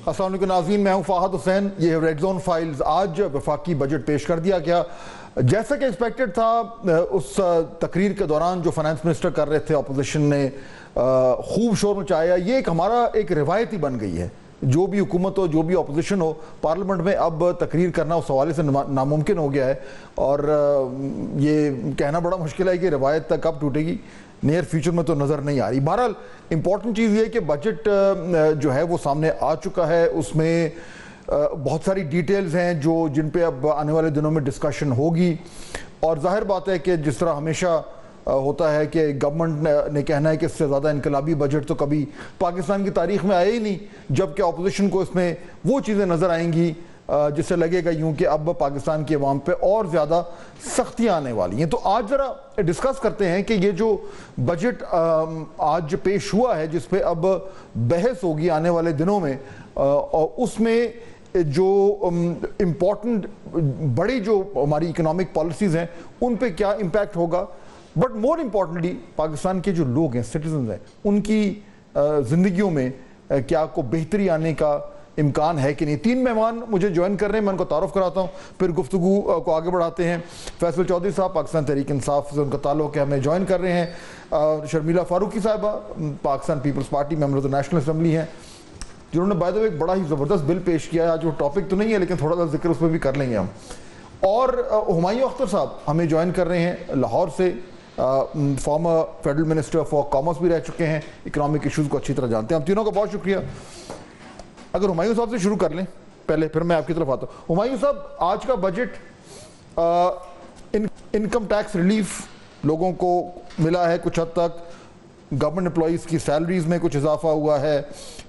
السلام علیکم ناظرین، میں ہوں فاہد حسین. یہ ریڈ زون فائلز. آج وفاقی بجٹ پیش کر دیا گیا جیسا کہ ایکسپیکٹڈ تھا. اس تقریر کے دوران جو فائنانس منسٹر کر رہے تھے، اپوزیشن نے خوب شور مچایا. یہ ہمارا ایک روایت ہی بن گئی ہے. جو بھی حکومت ہو، جو بھی اپوزیشن ہو، پارلیمنٹ میں اب تقریر کرنا اس حوالے سے ناممکن ہو گیا ہے. اور یہ کہنا بڑا مشکل ہے کہ روایت تک کب ٹوٹے گی، نیئر فیوچر میں تو نظر نہیں آ رہی. بہرحال امپورٹنٹ چیز یہ ہے کہ بجٹ جو ہے وہ سامنے آ چکا ہے. اس میں بہت ساری ڈیٹیلز ہیں جن پہ اب آنے والے دنوں میں ڈسکشن ہوگی. اور ظاہر بات ہے کہ جس طرح ہمیشہ ہوتا ہے کہ گورنمنٹ نے کہنا ہے کہ اس سے زیادہ انقلابی بجٹ تو کبھی پاکستان کی تاریخ میں آیا ہی نہیں، جبکہ اپوزیشن کو اس میں وہ چیزیں نظر آئیں گی جس سے لگے گا یوں کہ اب پاکستان کی عوام پہ اور زیادہ سختیاں آنے والی ہیں. تو آج ذرا ڈسکس کرتے ہیں کہ یہ جو بجٹ آج پیش ہوا ہے، جس پہ اب بحث ہوگی آنے والے دنوں میں، اور اس میں جو امپورٹنٹ بڑی جو ہماری اکنامک پالیسیز ہیں ان پہ کیا امپیکٹ ہوگا. بٹ مور امپورٹنٹلی پاکستان کے جو لوگ ہیں، سٹیزنز ہیں، ان کی زندگیوں میں کیا کو بہتری آنے کا امکان ہے کہ نہیں. 3 مہمان مجھے جوائن کر رہے ہیں، میں ان کو تعارف کراتا ہوں، پھر گفتگو کو آگے بڑھاتے ہیں. فیصل چودھری صاحب پاکستان تحریک انصاف سے ان کا تعلق ہے، ہمیں جوائن کر رہے ہیں. شرمیلہ فاروقی صاحبہ Pakistan Peoples Party member of the national assembly ہیں، جنہوں نے بائی دا وے ایک بڑا ہی زبردست بل پیش کیا ہے. آج وہ ٹاپک تو نہیں ہے لیکن تھوڑا سا ذکر اس پہ بھی کر لیں گے ہم. اور ہمایوں اختر صاحب ہمیں جوائن کر رہے ہیں لاہور سے، former federal minister for commerce بھی رہ چکے ہیں، اکنامک ایشوز کو اچھی طرح جانتے ہیں. ہم تینوں کا بہت شکریہ. اگر ہمایوں صاحب سے شروع کر لیں پہلے، پھر میں آپ کی طرف آتا ہوں. ہمایوں صاحب، آج کا بجٹ انکم ٹیکس ریلیف لوگوں کو ملا ہے کچھ حد تک، گورنمنٹ امپلائیز کی سیلریز میں کچھ اضافہ ہوا ہے،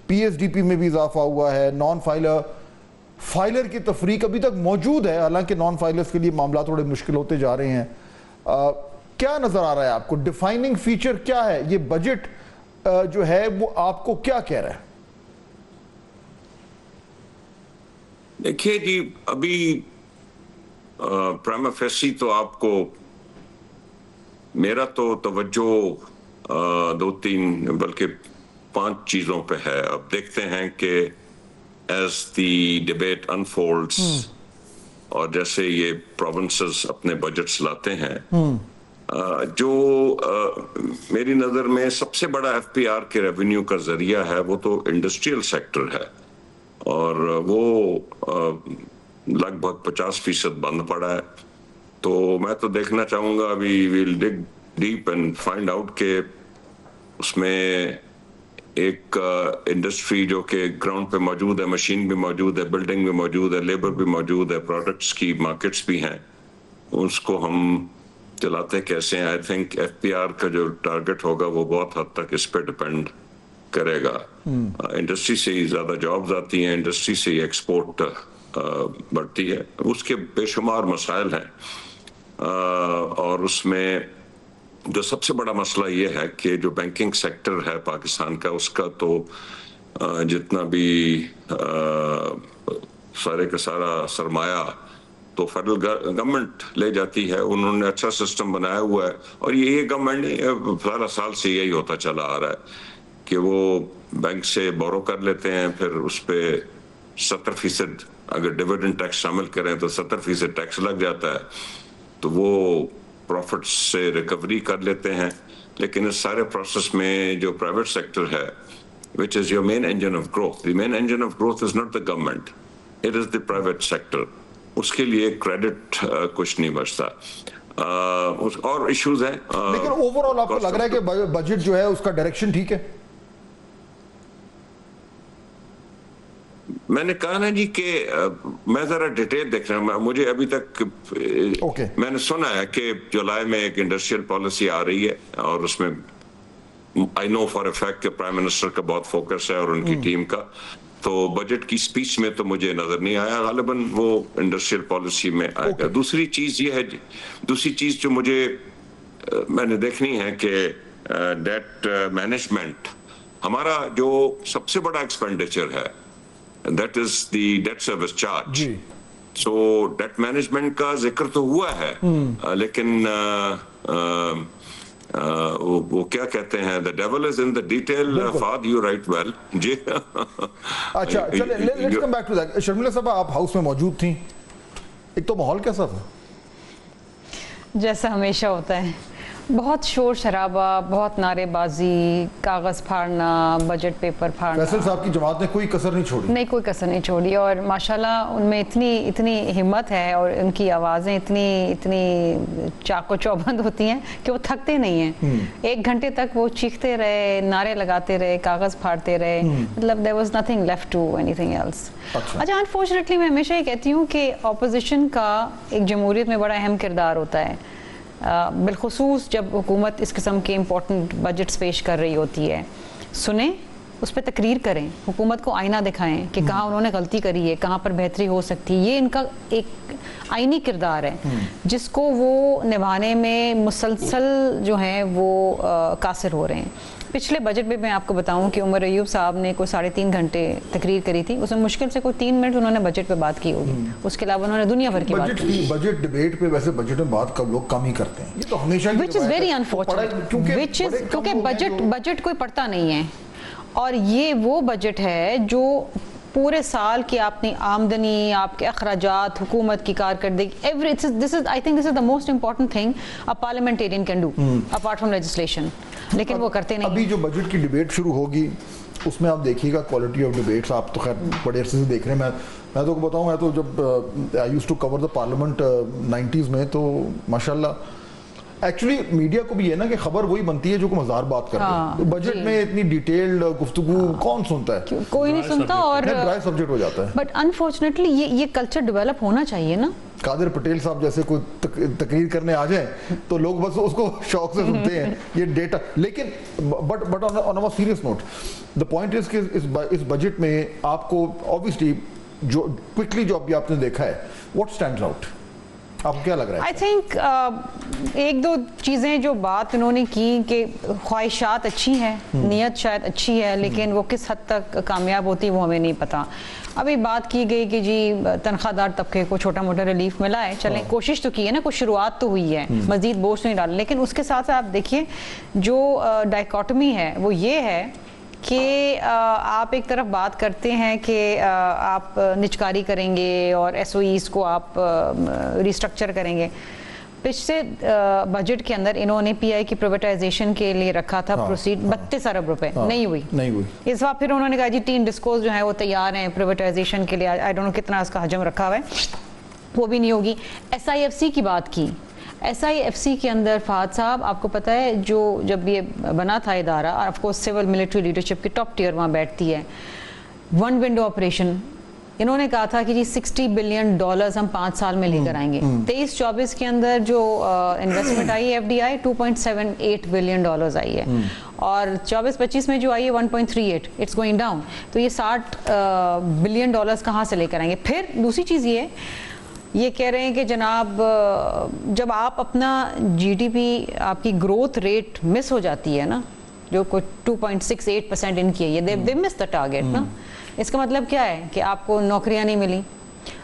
پی ایس ڈی پی میں بھی اضافہ ہوا ہے، نان فائلر کی تفریق ابھی تک موجود ہے، حالانکہ نان فائلرز کے لیے معاملات تھوڑے مشکل ہوتے جا رہے ہیں. کیا نظر آ رہا ہے آپ کو؟ ڈیفائننگ فیچر کیا ہے یہ بجٹ جو ہے وہ آپ کو کیا کہہ رہا ہے؟ دیکھیے جی، ابھی پرائما فیسی تو آپ کو میرا تو توجہ 2-3 بلکہ 5 چیزوں پہ ہے. اب دیکھتے ہیں کہ ایز دی ڈیبیٹ انفولڈز اور جیسے یہ پروونسز اپنے بجٹس لاتے ہیں، جو میری نظر میں سب سے بڑا ایف پی آر کے ریونیو کا ذریعہ ہے وہ تو انڈسٹریل سیکٹر ہے، اور وہ لگ بھگ 50% بند پڑا ہے. تو میں تو دیکھنا چاہوں گا، ابھی we'll dig deep and find out کہ اس میں ایک انڈسٹری جو کہ گراؤنڈ پہ موجود ہے، مشین بھی موجود ہے، بلڈنگ بھی موجود ہے، لیبر بھی موجود ہے، پروڈکٹس کی مارکیٹس بھی ہیں، اس کو ہم چلاتے کیسے ہیں. I think F P R کا جو ٹارگٹ ہوگا وہ بہت حد تک اس پہ ڈپینڈ کرے گا. انڈسٹری سے ہی زیادہ جابز آتی ہیں، انڈسٹری سے ہی ایکسپورٹ بڑھتی ہے. اس کے بے شمار مسائل ہیں، اور اس میں جو سب سے بڑا مسئلہ یہ ہے کہ جو بینکنگ سیکٹر ہے پاکستان کا، اس کا تو جتنا بھی سارے کا سارا سرمایہ تو فیڈرل گورنمنٹ لے جاتی ہے. انہوں نے اچھا سسٹم بنایا ہوا ہے، اور یہ گورنمنٹ نے 12 سال سے یہی ہوتا چلا آ رہا ہے کہ وہ بینک سے بورو کر لیتے ہیں، پھر اس پہ 70% اگر ڈیویڈنڈ ٹیکس شامل کریں تو 70% ٹیکس لگ جاتا ہے، تو وہ پروفٹس سے ریکوری کر لیتے ہیں. لیکن اس سارے پروسیس میں جو پرائیویٹ سیکٹر ہے، which is your main engine of growth, the main engine of growth is not the government, it is the private sector. اس کے لیے کریڈٹ کچھ نہیں بچتا، اور ایشوز ہیں. لیکن اوور آل آپ کو لگ رہا ہے کہ بجٹ جو ہے اس کا ڈائریکشن ٹھیک ہے؟ میں نے کہا نا جی کہ میں ذرا ڈیٹیل دیکھ رہا ہوں. مجھے ابھی تک میں نے سنا ہے کہ جولائی میں ایک انڈسٹریل پالیسی آ رہی ہے، اور اس میں آئی نو فار اے فیکٹ کہ پرائم منسٹر کا بہت فوکس ہے اور ان کی ٹیم کا. تو بجٹ کی سپیچ میں تو مجھے نظر نہیں آیا، غالباً وہ انڈسٹریل پالیسی میں آئے گا. دوسری چیز یہ ہے، دوسری چیز جو میں نے دیکھنی ہے کہ ڈیٹ مینجمنٹ ہمارا جو سب سے بڑا ایکسپینڈیچر ہے، that is the debt service charge. So debt management کا ذکر تو ہوا ہے، لیکن وہ کیا کہتے ہیں, the devil is in the detail. Fahad, you write well. جی اچھا چلیں let's come back to that. Sharmila صاحب آپ ہاؤس میں موجود تھیں, ایک تو ماحول کیسا تھا؟ جیسا ہمیشہ ہوتا ہے, بہت شور شرابہ, بہت نعرے بازی, کاغذ پھاڑنا, بجٹ پیپر پھاڑنا. فیصل صاحب کی جماعت نے کوئی کسر نہیں چھوڑی. نہیں, کوئی کسر نہیں چھوڑی, اور ماشاءاللہ ان میں اتنی ہمت ہے, اور ان کی آوازیں اتنی چاق و چوبند ہوتی ہیں کہ وہ تھکتے نہیں ہیں. 1 گھنٹے تک وہ چیختے رہے, نعرے لگاتے رہے, کاغذ پھاڑتے رہے, مطلب there was nothing left to anything else. اچھا, انفارچونیٹلی میں ہمیشہ یہ کہتی ہوں کہ اپوزیشن کا ایک جمہوریت میں بڑا اہم کردار ہوتا ہے, بالخصوص جب حکومت اس قسم کے امپورٹنٹ بجٹس پیش کر رہی ہوتی ہے. سنیں, اس پہ تقریر کریں, حکومت کو آئینہ دکھائیں کہ کہاں انہوں نے غلطی کری ہے, کہاں پر بہتری ہو سکتی ہے. یہ ان کا ایک آئینی کردار ہے جس کو وہ نبھانے میں مسلسل جو ہیں وہ قاصر ہو رہے ہیں. پچھلے بجٹ میں آپ کو بتاؤں کہ عمر ایوب صاحب نے کوئی 3.5 گھنٹے تقریر کری تھی, اس میں مشکل سے کوئی 3 منٹ انہوں نے بجٹ پہ بات کی ہوگی, اس کے علاوہ انہوں نے دنیا بھر کی بات کی. بجٹ ڈیبیٹ پہ ویسے بجٹ میں بات کب لوگ کم ہی کرتے ہیں, یہ تو ہمیشہ which is very unfortunate, کیونکہ بجٹ کوئی پڑھتا نہیں ہے, اور یہ وہ بجٹ ہے جو پورے سال کی اپنی آمدنی, آپ کے اخراجات, حکومت کی کارکردگی, I think this is the most important thing a parliamentarian can do apart from legislation. لیکن وہ کرتے نہیں. ابھی جو بجٹ کی ڈیبیٹ شروع ہوگی اس میں آپ دیکھیے گا کوالٹی آف ڈیبیٹس, آپ تو خیر بڑے عرصے سے دیکھ رہے ہیں. میں تو بتاؤں, میں تو جب I used to cover the parliament 90s میں, تو ماشاءاللہ ایکچولی میڈیا کو بھی ہے نا کہ خبر وہی بنتی ہے جو کوئی مزار بات کرتے ہیں. بجٹ میں اتنی ڈیٹیلڈ گفتگو کون سنتا ہے, کوئی نہیں سنتا, اور ڈرائی سبجیکٹ ہو جاتا ہے. بٹ انفارچونیٹلی یہ کلچر ڈیولپ ہونا چاہیے نا. قادر پٹیل صاحب جیسے کوئی تقریر کرنے آ جائیں تو لوگ بس اس کو شوق سے سنتے ہیں, یہ ڈیٹا. لیکن but on a serious note, the point is کہ اس بجٹ میں آپ کو آبویسلی جو کوئکلی جو ابھی آپ نے دیکھا ہے, واٹ اسٹینڈز آؤٹ, آپ کو کیا لگ رہا ہے؟ آئی تھنک 1-2 چیزیں جو بات انہوں نے کی کہ خواہشات اچھی ہیں, نیت شاید اچھی ہے, لیکن وہ کس حد تک کامیاب ہوتی وہ ہمیں نہیں پتا. ابھی بات کی گئی کہ جی تنخواہ دار طبقے کو چھوٹا موٹا ریلیف ملا ہے, چلیں کوشش تو کی ہے نا, کوئی شروعات تو ہوئی ہے, مزید بوجھ نہیں ڈالا. لیکن اس کے ساتھ آپ دیکھیے جو ڈائیکاٹمی ہے وہ یہ ہے کہ آپ ایک طرف بات کرتے ہیں کہ آپ نجکاری کریں گے اور ایس او ایز کو آپ ریسٹرکچر کریں گے. پچھلے بجٹ کے اندر انہوں نے پی آئی کی پرائیویٹائزیشن کے لیے رکھا تھا پروسیڈ 32 ارب روپے, نہیں ہوئی. اس بار پھر انہوں نے کہا جی 3 ڈسکوز جو ہیں وہ تیار ہیں پرائیویٹائزیشن کے لیے, آئی ڈونٹ نو کتنا اس کا حجم رکھا ہوا ہے, وہ بھی نہیں ہوگی. ایس آئی ایف سی کی بات کی, ایس آئی ایف سی کے اندر فہد صاحب آپ کو پتہ ہے جو جب یہ بنا تھا ادارہ, اور of course civil military leadership کی ٹاپ ٹیئر وہاں بیٹھتی ہے, 1 ونڈو آپریشن, انہوں نے کہا تھا کہ جی $60 بلین ہم 5 سال میں لے کر آئیں گے. 23-24 کے اندر جو انویسٹمنٹ آئی ہے FDI $2.78 بلین آئی ہے, اور 24-25 میں جو آئی ہے 1.38, اٹس گوئنگ ڈاؤن. تو یہ $60 بلین کہاں سے لے کر آئیں گے؟ پھر دوسری چیز یہ کہہ رہے ہیں کہ جناب جب آپ اپنا جی ڈی پی آپ کی گروتھ ریٹ مس ہو جاتی ہے نا, جو کوئی 2.68% ان کی ہے, they miss the target نا. اس کا مطلب کیا ہے کہ آپ کو نوکریاں نہیں ملی,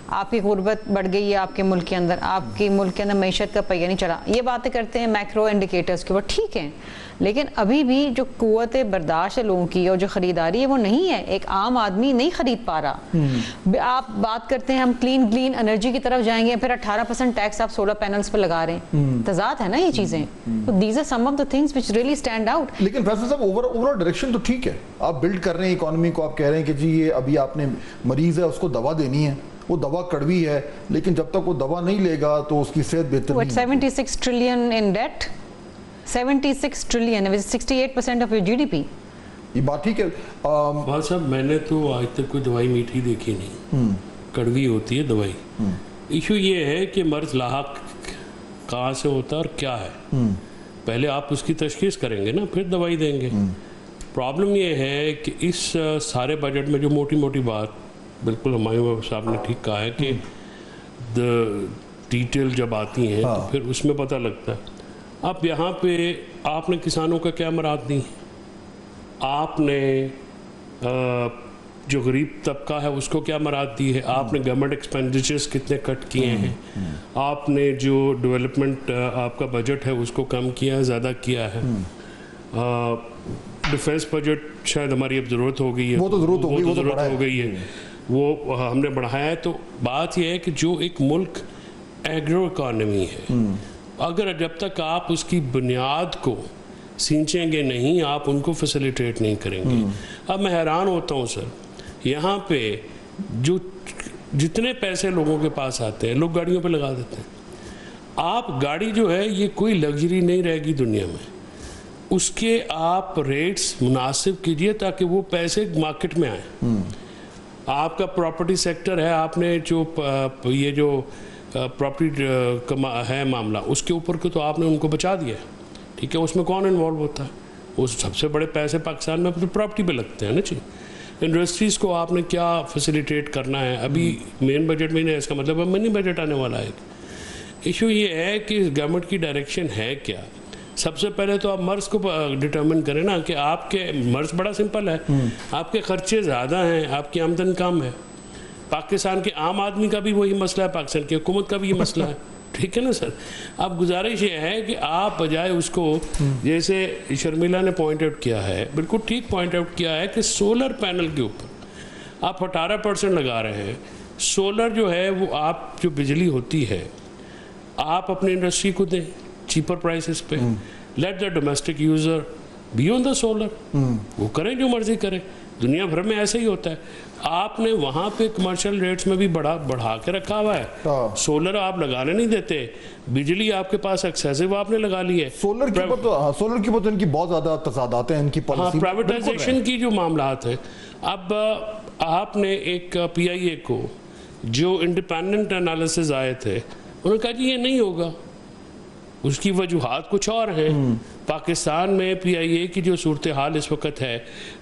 آپ کی غربت بڑھ گئی ہے آپ کے ملک کے اندر, آپ کے ملک کے اندر معیشت کا پہیہ نہیں چلا. یہ باتیں کرتے ہیں میکرو انڈیکیٹرز کے اوپر, ٹھیک ہیں, لیکن ابھی بھی جو قوت برداشت ہے لوگوں کی اور جو خریداری ہے وہ نہیں ہے. ایک عام آدمی نہیں خرید پا رہا. آپ بات کرتے ہیں ہم کلین انرجی کی طرف جائیں گے, پھر 18% ٹیکس آپ سولر پینلز پہ لگا رہے ہیں. تضاد ہے نا یہ چیزیں. These are some of the things which really stand out. لیکن فیصل صاحب اوور ڈائریکشن تو ٹھیک ہے, آپ بلڈ کر رہے ہیں اکانومی کو, آپ کہہ رہے ہیں کہ جی یہ ابھی آپ نے مریض ہے اس کو دوا دینی ہے, وہ دوا کڑوی ہے, لیکن جب تک وہ دوا نہیں لے گا تو اس کی صحت بہتر نہیں. 76 trillion in date, 76 trillion which is 68% of your GDP. یہ بات ٹھیک ہے. فہد صاحب میں نے تو آج تک کوئی دوائی میٹھی دیکھی نہیں, کڑوی ہوتی ہے دوائی. ایشو یہ ہے کہ مرض لاحق کہاں سے ہوتا ہے اور کیا ہے, پہلے آپ اس کی تشخیص کریں گے نا, پھر دوائی دیں گے. پرابلم یہ ہے کہ اس سارے بجٹ میں جو موٹی موٹی بات, بالکل ہمایوں صاحب نے ٹھیک کہا ہے کہ ڈیٹیل جب آتی ہیں تو پھر اس میں پتہ لگتا ہے. اب یہاں پہ آپ نے کسانوں کا کیا مراد دی, آپ نے جو غریب طبقہ ہے اس کو کیا مراد دی ہے, آپ نے گورنمنٹ ایکسپینڈیچرز کتنے کٹ کیے ہیں, آپ نے جو ڈیولپمنٹ آپ کا بجٹ ہے اس کو کم کیا ہے, زیادہ کیا ہے. ڈیفینس بجٹ شاید ہماری اب ضرورت ہو گئی ہے, وہ تو ضرورت ہو گئی ہے, وہ ہم نے بڑھایا ہے. تو بات یہ ہے کہ جو ایک ملک ایگرو اکانومی ہے, اگر جب تک آپ اس کی بنیاد کو سینچیں گے نہیں, آپ ان کو فیسیلیٹیٹ نہیں کریں گے. اب میں حیران ہوتا ہوں سر, یہاں پہ جو جتنے پیسے لوگوں کے پاس آتے ہیں لوگ گاڑیوں پہ لگا دیتے ہیں. آپ گاڑی جو ہے یہ کوئی لگژری نہیں رہے گی دنیا میں, اس کے آپ ریٹس مناسب کیجئے تاکہ وہ پیسے مارکیٹ میں آئیں. آپ کا پراپرٹی سیکٹر ہے, آپ نے جو یہ جو پراپرٹی ہے معاملہ, اس کے اوپر کو تو آپ نے ان کو بچا دیا ہے, ٹھیک ہے. اس میں کون انوالو ہوتا ہے؟ وہ سب سے بڑے پیسے پاکستان میں پراپرٹی پہ لگتے ہیں نا جی. انڈسٹریز کو آپ نے کیا فیسیلیٹیٹ کرنا ہے؟ ابھی مین بجٹ میں نہیں, اس کا مطلب اب منی بجٹ آنے والا ہے. ایشو یہ ہے کہ گورنمنٹ کی ڈائریکشن ہے کیا. سب سے پہلے تو آپ مرض کو ڈٹرمن کریں نا, کہ آپ کے مرض بڑا سمپل ہے, آپ کے خرچے زیادہ ہیں, آپ کی آمدن کم ہے. پاکستان کے عام آدمی کا بھی وہی مسئلہ ہے, پاکستان کی حکومت کا بھی یہ مسئلہ ہے, ٹھیک ہے نا سر. اب گزارش یہ ہے کہ آپ بجائے اس کو, جیسے شرمیلا نے پوائنٹ آؤٹ کیا ہے, بالکل ٹھیک پوائنٹ آؤٹ کیا ہے, کہ سولر پینل کے اوپر آپ 18% لگا رہے ہیں. سولر جو ہے وہ آپ جو بجلی ہوتی ہے آپ اپنے انڈسٹری کو دیں چیپر پرائسز پہ. Let the domestic user be on the solar, وہ کریں جو مرضی کریں. دنیا بھر میں ایسا ہی ہوتا ہے. آپ نے وہاں پہ کمرشل ریٹس میں بھی بڑھا کے رکھا ہوا ہے. سولر آپ لگانے نہیں دیتے, بجلی آپ کے پاس ایکسیسو آپ نے لگا لی ہے. سولر کے اوپر تو ان کی بہت زیادہ تضادات ہیں, ان کی پالیسی پرائیویٹائزیشن کی جو معاملات ہیں. اب آپ نے ایک پی آئی اے کو جو انڈیپینڈنٹ انالیسز آئے تھے, انہوں نے کہا جی یہ نہیں ہوگا, اس کی وجوہات کچھ اور ہیں. پاکستان میں پی آئی اے کی جو صورتحال اس وقت ہے,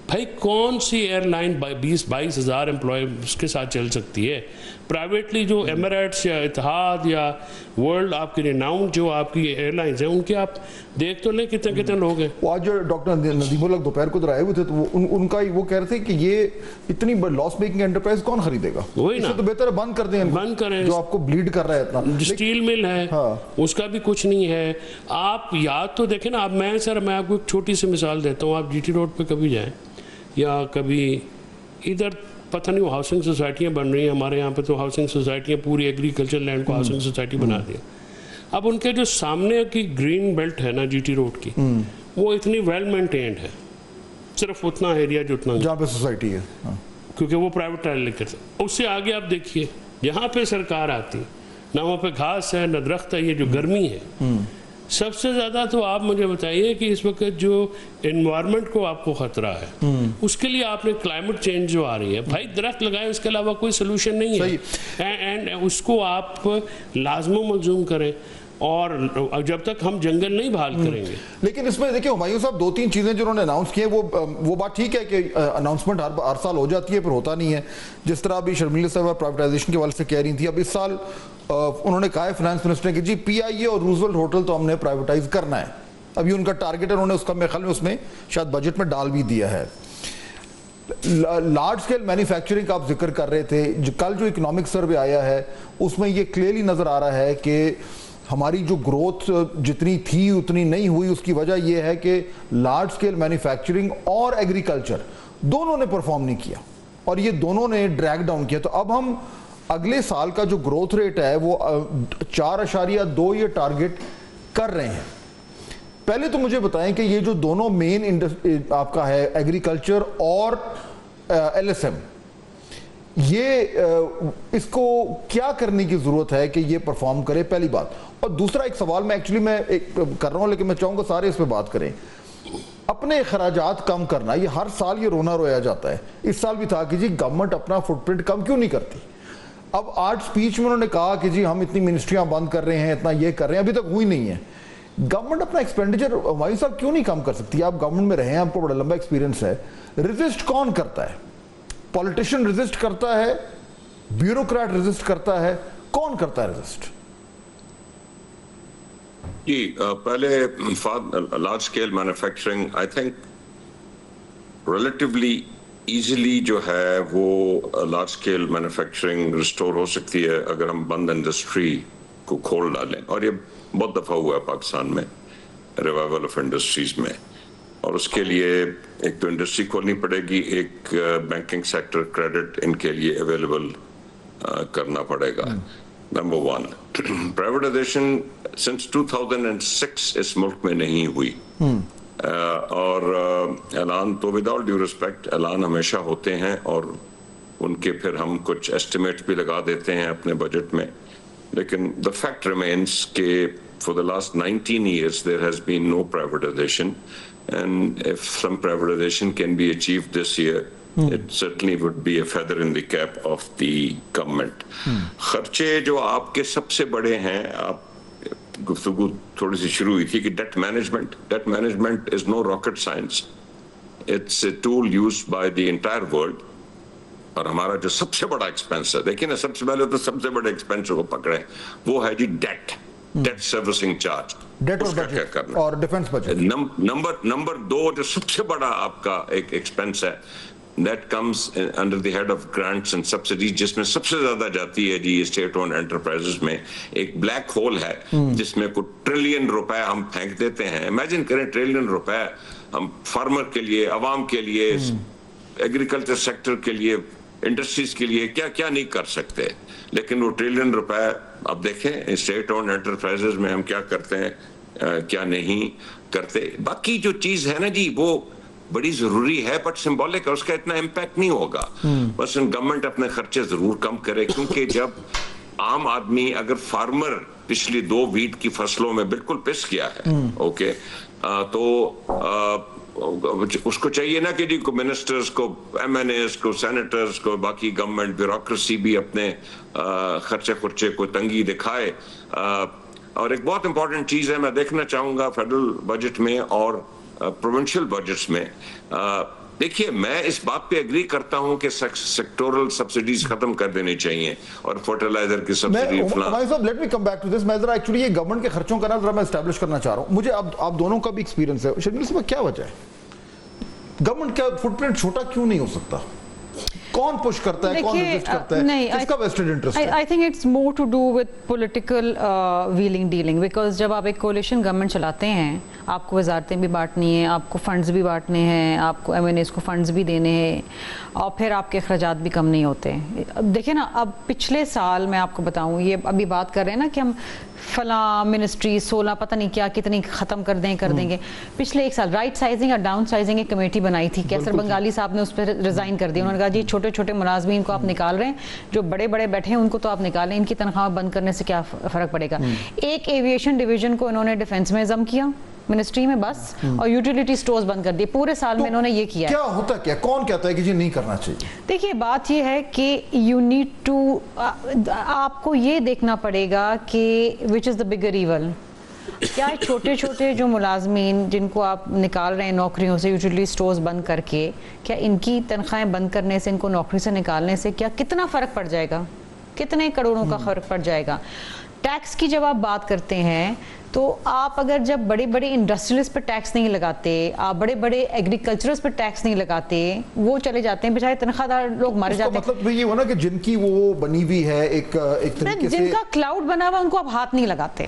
بھائی کون سی ایئر لائن 20-22 ہزار امپلائیز کے ساتھ چل سکتی ہے؟ پرائیویٹلی جو ایمریٹس یا اتحاد یا ورلڈ آپ کی ریناؤنڈ جو آپ کی ایئر لائنز ہیں, ان کے آپ دیکھ تو لیں کتنے کتنے لوگ ہیں. وہ آج ڈاکٹر ندیم الحق دوپہر کو ادھر آئے ہوئے تھے, تو ان کا وہ کہہ رہے تھے کہ یہ اتنی لاس میکنگ انٹرپرائز کون خریدے گا, وہی نا, تو بہتر ہے بند کر دیں, بند کریں, جو آپ کو بلیڈ کر رہا ہے اتنا. اسٹیل مل ہے اس کا بھی کچھ نہیں ہے. آپ یاد تو دیکھیں نا. اب میں آپ کو ایک چھوٹی سی مثال دیتا ہوں. آپ جی ٹی روڈ پہ کبھی جائیں, یا کبھی ادھر پتہ نہیں وہ ہاؤسنگ سوسائٹیاں بن رہی ہیں. ہمارے یہاں پہ تو ہاؤسنگ سوسائٹیاں پوری ایگریکلچر لینڈ کو ہاؤسنگ سوسائٹی بنا دیا. اب ان کے جو سامنے کی گرین بیلٹ ہے نا جی ٹی روڈ کی, وہ اتنی ویل مینٹینڈ ہے, صرف اتنا ایریا جو اتنا جہاں پہ سوسائٹی ہے, کیونکہ وہ پرائیویٹ ٹائل لے کر. اس سے آگے آپ دیکھیے جہاں پہ سرکار آتی, نہ وہاں پہ گھاس ہے نہ درخت ہے. یہ جو گرمی ہے سب سے زیادہ, تو آپ مجھے بتائیے کہ اس وقت جو انوائرمنٹ کو آپ کو خطرہ ہے, اس کے لیے آپ نے کلائمیٹ چینج جو آ رہی ہے, بھائی درخت لگائیں, اس کے علاوہ کوئی سلوشن نہیں ہے. اینڈ اس کو آپ لازم و ملزوم کریں, اور جب تک ہم جنگل نہیں بحال کریں گے. لیکن اس میں دیکھیں ہمایوں صاحب, 2-3 چیزیں جو انہوں نے اناؤنس کی ہیں, وہ بات ٹھیک ہے کہ اناؤنسمنٹ ہر سال ہو جاتی ہے, پر ہوتا نہیں ہے. جس طرح ابھی شرمیلا صاحب پرائیویٹائزیشن کے حوالے سے کہہ رہی تھی, اب اس سال انہوں نے کہا ہے فائنانس منسٹر نے کہ جی پی آئی اے اور روزولٹ ہوٹل تو ہم نے پرائیویٹائز کرنا ہے. ابھی ان کا ٹارگیٹ ہے, انہوں نے اس کا میرے خیال میں اس میں شاید بجٹ میں ڈال بھی دیا ہے. لارج سکیل مینوفیکچرنگ کا آپ ذکر کر رہے تھے, کل جو اکنامک سروے آیا ہے اس میں یہ کلیئرلی نظر آ رہا ہے کہ ہماری جو گروتھ جتنی تھی اتنی نہیں ہوئی. اس کی وجہ یہ ہے کہ لارج سکیل مینوفیکچرنگ اور ایگریکلچر دونوں نے پرفارم نہیں کیا, اور یہ دونوں نے ڈریگ ڈاؤن کیا. تو اب ہم اگلے سال کا جو گروتھ ریٹ ہے وہ 4.2 یہ ٹارگٹ کر رہے ہیں. پہلے تو مجھے بتائیں کہ یہ جو دونوں مین آپ کا ہے ایگریکلچر اور ایل ایس ایم, یہ اس کو کیا کرنے کی ضرورت ہے کہ یہ پرفارم کرے, پہلی بات. اور دوسرا ایک سوال میں کر رہا ہوں, لیکن میں چاہوں گا سارے اس پہ بات کریں. اپنے اخراجات کم کرنا, یہ ہر سال یہ رونا رویا جاتا ہے. اس سال بھی تھا کہ جی گورنمنٹ اپنا فٹ پرنٹ کم کیوں نہیں کرتی. اب آج سپیچ میں انہوں نے کہا کہ جی ہم اتنی منسٹریاں بند کر رہے ہیں, اتنا یہ کر رہے ہیں, ابھی تک ہوئی نہیں ہے. گورنمنٹ اپنا ایکسپینڈیچر ہماری صاحب کیوں نہیں کم کر سکتی؟ آپ گورنمنٹ میں رہے ہیں, آپ کو بڑا لمبا ایکسپیرینس ہے. ریزسٹ کون کرتا ہے؟ پولیٹیشین ریزسٹ کرتا ہے, بیوروکریٹ ریزسٹ کرتا ہے, کون کرتا ہے ریزسٹ؟ جی پہلے large scale manufacturing I think relatively easily جو ہے وہ لارج اسکیل مینوفیکچرنگ ریسٹور ہو سکتی ہے اگر ہم بند انڈسٹری کو کھول ڈالیں, اور یہ بہت دفعہ ہوا ہے پاکستان میں ریوائول آف انڈسٹریز میں. اور اس کے لیے ایک تو انڈسٹری کھولنی پڑے گی, ایک بینکنگ سیکٹر کریڈٹ ان کے لیے اویلیبل کرنا پڑے گا. نمبر 1, پرائیویٹائزیشن سنس 2006 اس ملک میں نہیں ہوئی, اور اعلان تو ود آل ڈیو ریسپیکٹ اعلان ہمیشہ ہوتے ہیں اور ان کے پھر ہم کچھ ایسٹیمیٹ بھی لگا دیتے ہیں اپنے بجٹ میں, لیکن the fact remains کہ for the last 19 years there has been no privatization, and if some privatization can be achieved this year, it certainly would be a feather in the cap of the government. خرچے جو آپ کے سب سے بڑے ہیں, آپ گفتگو تھوڑی سی شروع ہوئی تھی کہ debt management is no rocket science, it's a tool used by the entire world. اور ہمارا جو سب سے بڑا ایکسپینس ہے, دیکھیں نا, سب سے پہلے تو سب سے بڑے ایکسپینس کو پکڑیں, وہ ہے جی ڈیٹ سروسنگ چارج, ڈیٹ اور بجٹ اور ڈیفنس بجٹ. نمبر 2 جو سب سے بڑا آپ کا ایک ایکسپینس ہے, that comes under the head of grants and subsidies, جس میں سب سے زیادہ جاتی ہے جی اسٹیٹ اون انٹرپرائزز میں. ایک بلیک ہول ہے جس میں کوئی ٹریلین روپے ہم پھینک دیتے ہیں. امیجن کریں ٹریلین روپے ہم فارمر کے لیے, عوام کے لیے, ایگریکلچر سیکٹر کے لیے, انڈسٹریز کے لیے کیا کیا نہیں کر سکتے. لیکن وہ ٹریلین روپے اب دیکھیں اسٹیٹ اون انٹرپرائزز میں ہم کیا کرتے ہیں, کیا نہیں کرتے. باقی جو چیز ہے نا جی وہ بڑی ضروری ہے بٹ سمبولک ہے, اس کا اتنا امپیکٹ نہیں ہوگا. بس گورنمنٹ اپنے خرچے ضرور کم کرے, کیونکہ جب عام آدمی, اگر فارمر پچھلی 2 ویٹ کی فصلوں میں بالکل پس گیا ہے, اوکے, تو اس کو چاہیے نا کہ جی کو منسٹرز کو, ایم این ایز کو, سینیٹرز کو, باقی گورنمنٹ بیوروکریسی بھی اپنے خرچے کو تنگی دکھائے. اور ایک بہت امپورٹنٹ چیز ہے, میں دیکھنا چاہوں گا فیڈرل بجٹ میں اور پروونشل بجٹس میں. دیکھیے میں اس بات پہ اگری کرتا ہوں کہ سیکٹورل سبسڈیز ختم کر دینی چاہیے, اور فرٹیلائزر کی subsidy let me come back to this. میں ذرا ایکچولی یہ گورنمنٹ کے خرچوں کا نا ذرا میں اسٹیبلش کرنا چاہ رہا ہوں. مجھے آپ دونوں کا بھی ایکسپیرینس ہے. شرمیلا صاحب کیا وجہ ہے گورنمنٹ کا فٹ پرنٹ چھوٹا کیوں نہیں ہو سکتا؟ کون پش کرتا ہے, کون ریزسٹ کرتا ہے, کس کا ویسٹڈ انٹرسٹ ہے؟ I think it's more to do with political wheeling dealing, because جب آپ ایک کولیشن گورنمنٹ چلاتے ہیں, آپ کو وزارتیں بھی بانٹنی ہیں, آپ کو فنڈز بھی بانٹنے ہیں, آپ کو ایم این ایز کو فنڈز بھی دینے ہیں, اور پھر آپ کے اخراجات بھی کم نہیں ہوتے. دیکھیں نا, اب پچھلے سال میں آپ کو بتاؤں, یہ ابھی بات کر رہے ہیں نا کہ ہم فلاں منسٹری 16 پتہ نہیں کیا کتنی ختم کر دیں گے. پچھلے 1 سال رائٹ سائزنگ اور ڈاؤن سائزنگ ایک کمیٹی بنائی تھی, کیسر بنگالی صاحب نے اس پہ ریزائن کر دیا. انہوں نے کہا جی چھوٹے چھوٹے ملازمین کو آپ نکال رہے ہیں, جو بڑے بڑے بیٹھے ہیں ان کو تو آپ نکالیں, ان کی تنخواہ بند کرنے سے کیا فرق پڑے گا. ایک ایویشن ڈویژن کو انہوں نے ڈیفنس میں ضم کیا منسٹری میں بس, اور یوٹیلیٹی سٹورز بند کر دیے. پورے سال میں انہوں نے یہ کیا. کیا ہوتا کیا, کون کہتا ہے کہ یہ نہیں کرنا چاہیے؟ دیکھیے بات یہ ہے کہ یو نیڈ ٹو, آپ کو یہ دیکھنا پڑے گا کہ وچ از دا بگر ایول. کیا چھوٹے چھوٹے جو ملازمین جن کو آپ نکال رہے ہیں نوکریوں سے, یوٹیلیٹی سٹورز بند کر کے, کیا ان کی تنخواہیں بند کرنے سے, ان کو نوکری سے نکالنے سے کیا کتنا فرق پڑ جائے گا, کتنے کروڑوں کا فرق پڑ جائے گا. ٹیکس کی جب آپ بات کرتے ہیں تو آپ اگر جب بڑے بڑے انڈسٹریلسٹ پہ ٹیکس نہیں لگاتے, آپ بڑے بڑے ایگریکلچرز پہ ٹیکس نہیں لگاتے, وہ چلے جاتے ہیں بیچارے تنخواہ دار لوگ مر جاتے ہیں. مطلب یہ ہوا نا کہ جن کی وہ بنی ہوئی ہے ایک طریقے سے, جن کا کلاؤڈ بنا ہوا ان کو آپ ہاتھ نہیں لگاتے.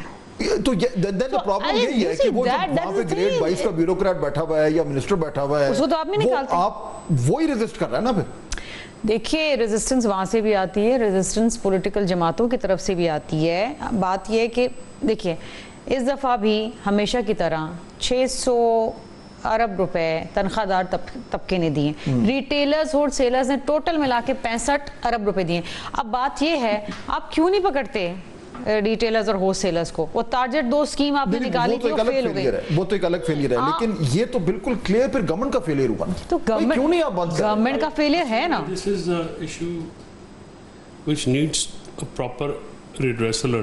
تو پرابلم یہی ہے کہ وہ وہاں پہ گریڈ 22 کا بیوروکریٹ بیٹھا ہوا ہے یا منسٹر بیٹھا ہوا ہے, اس کو تو آپ نہیں نکالتے, آپ وہی ریزسٹ کر رہا ہے نا. پھر دیکھیے ریزسٹنس وہاں سے بھی آتی ہے, ریزسٹنس پولیٹیکل جماعتوں کی طرف سے بھی آتی ہے. بات یہ ہے کہ دیکھیے اس دفعہ بھی ہمیشہ کی طرح 600 ارب روپے تنخواہ دار طبقے نے دیے, ریٹیلرز اور سیلرز نے ٹوٹل ملا کے 65 ارب روپے دیے. اب بات یہ ہے آپ کیوں نہیں پکڑتے ریٹیلرز اور ہول سیلرز کو؟ وہ ٹارگٹ 2 اسکیم آپ نے نکالی تھی, وہ فیل ہو گئی. وہ تو ایک الگ فیلئر ہے, لیکن یہ تو بالکل کلیئر پھر گورنمنٹ کا فیلئر ہوا نا. تو گورنمنٹ کا فیلئر ہے نا. This is the issue which needs a proper redressal.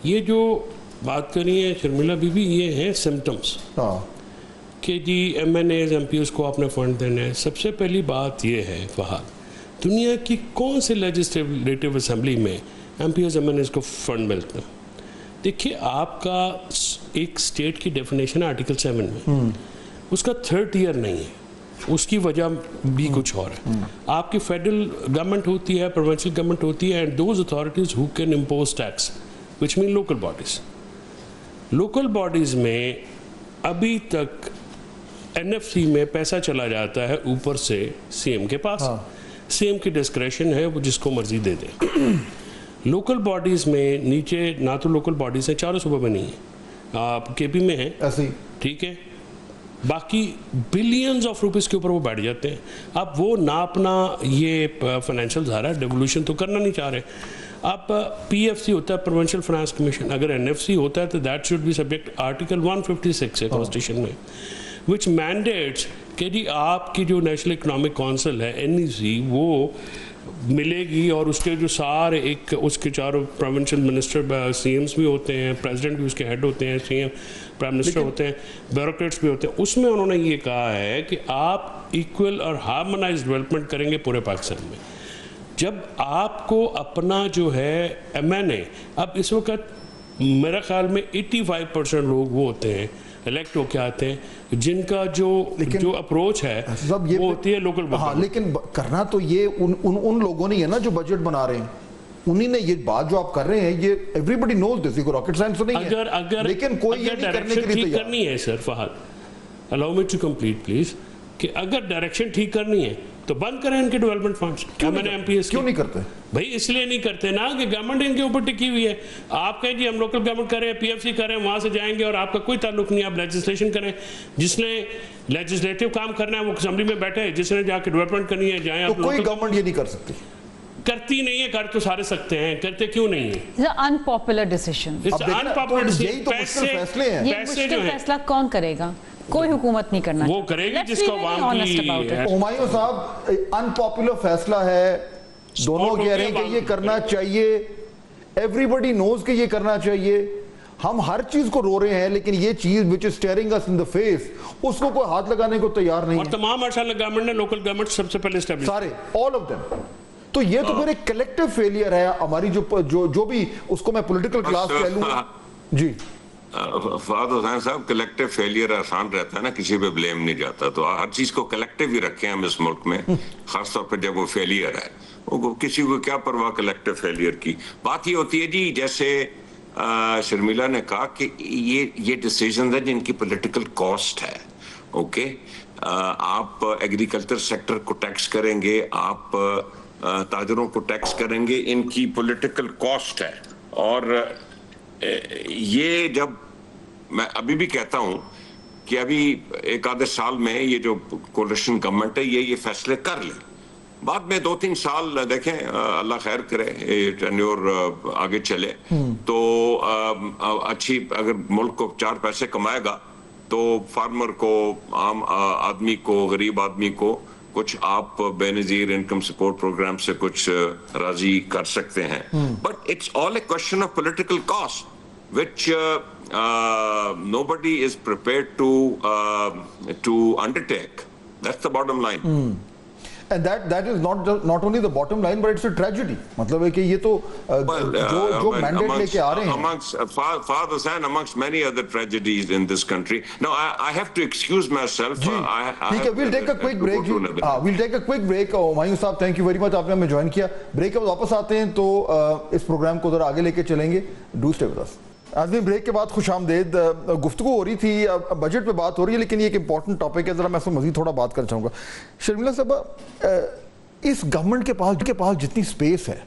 یہ جو بات کر رہی ہے شرمیلا بی بی, یہ ہیں سمٹمس کہ جی M N A's M P A's کو آپ نے فنڈ دینا ہے. سب سے پہلی بات یہ ہے فہد, دنیا کی کون سے لیجسلیٹو اسمبلی میں M P A's M N A's کو فنڈ ملتا ہے؟ دیکھیے آپ کا ایک اسٹیٹ کی ڈیفینیشن ہے آرٹیکل 7 میں, اس کا 3rd ٹیئر نہیں ہے. اس کی وجہ بھی کچھ اور ہے. آپ کی فیڈرل گورنمنٹ ہوتی ہے, پروونشل گورنمنٹ ہوتی ہے, and those authorities who can impose tax which mean local bodies. Local bodies میں ابھی تک این ایف سی میں پیسہ چلا جاتا ہے اوپر سے سی ایم کے پاس. سی ایم کی ڈسکریشن ہے, وہ جس کو مرضی دے دیں. لوکل باڈیز میں نیچے نہ تو لوکل باڈیز ہیں, چاروں صوبوں میں نہیں ہیں, آپ کے پی میں ہیں, ٹھیک ہے, باقی بلینز آف روپیز کے اوپر وہ بیٹھ جاتے ہیں. اب وہ نہ اپنا یہ فائنینشیل ظاہر ہے ڈیولوشن تو کرنا نہیں چاہ رہے. اب پی ایف سی ہوتا ہے پروونشل فائنانس کمیشن, اگر این ایف سی ہوتا ہے تو that should be subject article 156 ہے کانسٹیٹیوشن میں, وچ مینڈیٹس کہ جی آپ کی جو نیشنل اکنامک کونسل ہے این ای سی وہ ملے گی, اور اس کے جو سارے ایک اس کے چاروں پروونشل منسٹر سی ایمس بھی ہوتے ہیں, پریزیڈنٹ بھی اس کے ہیڈ ہوتے ہیں, سی ایم پرائم منسٹر ہوتے ہیں, بیوروکریٹس بھی ہوتے ہیں. اس میں انہوں نے یہ کہا ہے کہ آپ ایکول اور ہارمونائز ڈیولپمنٹ کریں گے پورے پاکستان میں. جب آپ کو اپنا جو ہے ایم این اے, اب اس وقت میرا خیال میں 85% لوگ وہ ہوتے ہیں الیکٹ ہو کے آتے ہیں جن کا جو اپروچ ہے وہ ہوتی ہے لوکل باڈی. ہاں, لیکن کرنا تو یہ ان لوگوں نے ہے نا جو بجٹ بنا رہے ہیں, انہی نے یہ بات جو آپ کر رہے ہیں, یہ ایوری بڈی نوز دس, یہ راکٹ سائنس تو نہیں ہے, لیکن کوئی یہ نہیں کرنے کے لیے تیار کرنی ہے. سر فہد, الاؤ می ٹو کمپلیٹ پلیز, کہ اگر ڈائریکشن ٹھیک کرنی ہے تو بند کریں ان کے ڈیولپمنٹ فنڈس. کیوں نہیں کرتے بھائی؟ اس لیے نہیں کرتے نا کہ گورنمنٹ ان کے اوپر ٹکی ہوئی ہے. آپ کہیں جی ہم لوکل گورنمنٹ کریں, پی ایف سی کریں, وہاں سے جائیں گے اور آپ کا کوئی تعلق نہیں. آپ لیجسلیشن کریں, جس نے لیجسلیٹو کام کرنا ہے وہ اسمبلی میں بیٹھے, جس نے جا کے ڈیولپمنٹ کرنی ہے جائیں. تو کوئی گورنمنٹ یہ نہیں کر سکتی, کرتی نہیں ہے, کر تو سارے سکتے ہیں, کرتے کیوں نہیں ہیں؟ unpopular decision. یہی تو مشکل فیصلے ہیں. یہ مشکل فیصلہ کون کرے گا؟ کوئی حکومت نہیں کرنا, وہ کرے گی جس کو عوام کی. ہمایوں صاحب, ان پاپولر فیصلہ ہے, دونوں کہہ رہے ہیں کہ یہ کرنا چاہیے, ایوری بڈی نوز کہ یہ کرنا چاہیے. ہم ہر چیز کو رو رہے ہیں, لیکن یہ چیز which is staring us in the face, اس کو کوئی ہاتھ لگانے کو تیار نہیں ہے. اور تمام ماشاءاللہ گورنمنٹ نے لوکل گورنمنٹ سب سے پہلے اسٹیبلش, سارے all of them. تو یہ تو پھر ایک کلیکٹیو فیلئر ہے ہماری, جو بھی اس کو میں پولیٹیکل کلاس کہہ لوں. جی فہد حسین صاحب, کلیکٹیو فیلئر آسان رہتا ہے نا, کسی پہ بلیم نہیں جاتا, تو ہر چیز کو کلیکٹیو ہی رکھیں ہم اس ملک میں, خاص طور پہ جب وہ فیلئر ہے. کسی کو کیا پرواہ کلیکٹیو فیلئر کی. بات یہ ہوتی ہے جی, جیسے شرمیلا نے کہا کہ یہ ڈیسیژنز ہیں جن کی پولیٹیکل کاسٹ ہے. اوکے, آپ ایگریکلچر سیکٹر کو ٹیکس کریں گے, آپ تاجروں کو ٹیکس کریں گے, ان کی پولیٹیکل کاسٹ ہے. اور یہ جب میں ابھی بھی کہتا ہوں کہ ابھی ایک آدھے سال میں یہ جو کولیشن گورنمنٹ ہے یہ فیصلے کر لیں, بعد میں 2-3 سال دیکھیں, اللہ خیر کرے, ٹینیور آگے چلے تو اچھی, اگر ملک کو 4 پیسے کمائے گا تو فارمر کو, عام آدمی کو, غریب آدمی کو کچھ آپ بے نظیر انکم سپورٹ پروگرام سے کچھ راضی کر سکتے ہیں. But it's all a question of political cost which nobody is prepared to undertake. That's the bottom line. And that is not only the bottom line, but it's a tragedy. مطلب ہے کہ یہ تو جو مینڈیٹ لے کے آ رہے ہیں. Amongst Fahad Hussain, amongst many other tragedies in this country. Now I have to excuse myself. ٹھیک ہے, we'll take a quick break. We'll take a quick break. Humayun صاحب, thank you very much, آپ نے ہمیں جوائن کیا. Break کے بعد واپس آتے ہیں تو اس پروگرام کو ذرا آگے لے کے چلیں گے. Do stay with us. آدمی بریک کے بعد خوش آمدید. گفتگو ہو رہی تھی, بجٹ پہ بات ہو رہی ہے, لیکن یہ ایک امپورٹنٹ ٹاپک ہے, ذرا میں اس میں مزید تھوڑا بات کرنا چاہوں گا. شرمیلا صاحب, اس گورنمنٹ کے پاس جتنی سپیس ہے